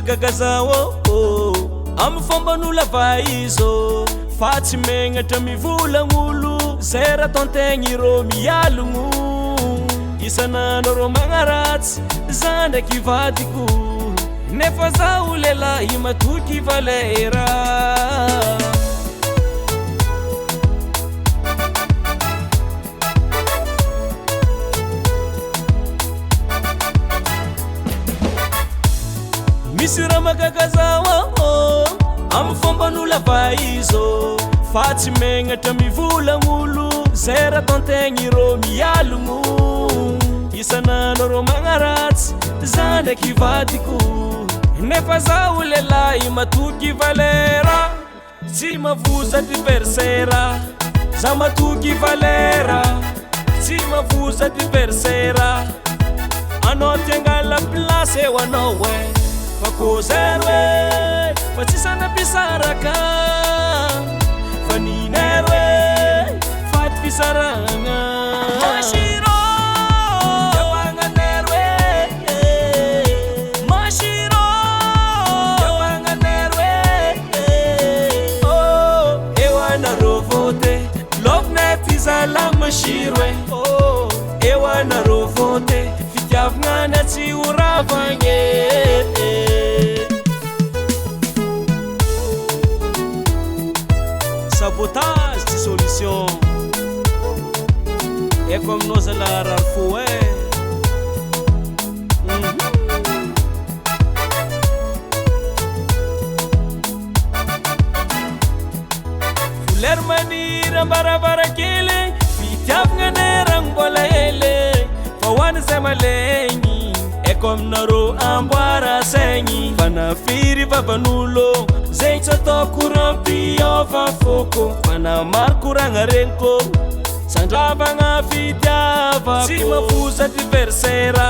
magagazaô amy fomban'olo avaizo fa tsy megnatra mivolagn'olo zay raha ataontegna irô mialogno isan'andro rô magnaratsy za ndraiky vadiko nefa zaho lelahy matoky valera misy raha magagazaô amy fomban'olo avaizo fa tsy megnatra mivolagn'olo zay raha ataontegna irô mialogno isan'andro rô magnaratsy za ndraiky vadiko nefa zaho lelahy matoky valera tsy mavoza diversera za matoky valera tsy mavoza diversera anao tiangala plasy eo anao fa ko zero fa tsy sanapisaraka fa ninero faty fisaragna mashiro jawanganero mashiro jawanganero oh ewanaro vote loknety zala mashiro oh ewanaro vote fitiavagna tsy uravagna sabotage de solution é como nós alarrar foi fuler manira barabara kele fitiavagna nerang bola ele fawan zemaleni é como naro ambara sengi panafiri babanulo zay tsy atao kurampi ova foko panamary koragna reniko sandravagna fitiavako tsy mavoza diversera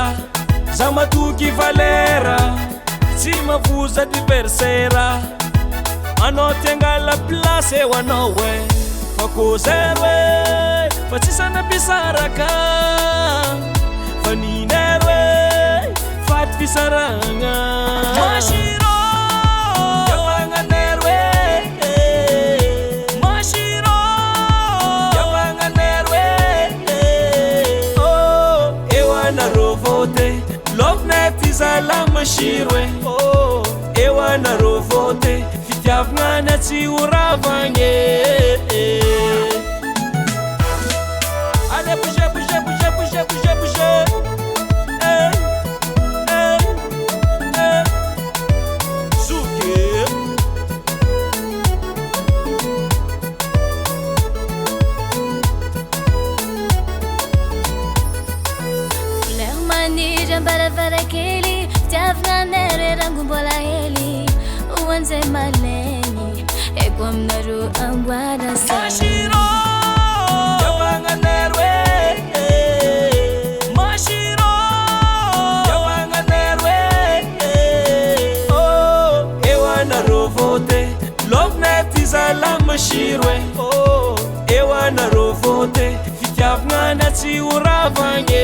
za matoky valera tsy mavoza diversera anao tiangala plasy eo anao fa ko zero fa tsy sanapisaraka fa ninero faty fisaragna mashiro zala mashiro oh ewanaro vote fitiavagna tsy uravagna allez bougez bougez bougez bougez bougez bougez Zuki Fuler manira baravara kely fitiavagna nere rango mbola hely oanzay maleny eko aminareo amboara mashiro jawanganero mashiro jawanganero oh ewanaro vote loknety zala mashiro oh ewanaro vote fitiavagna tsy uravagna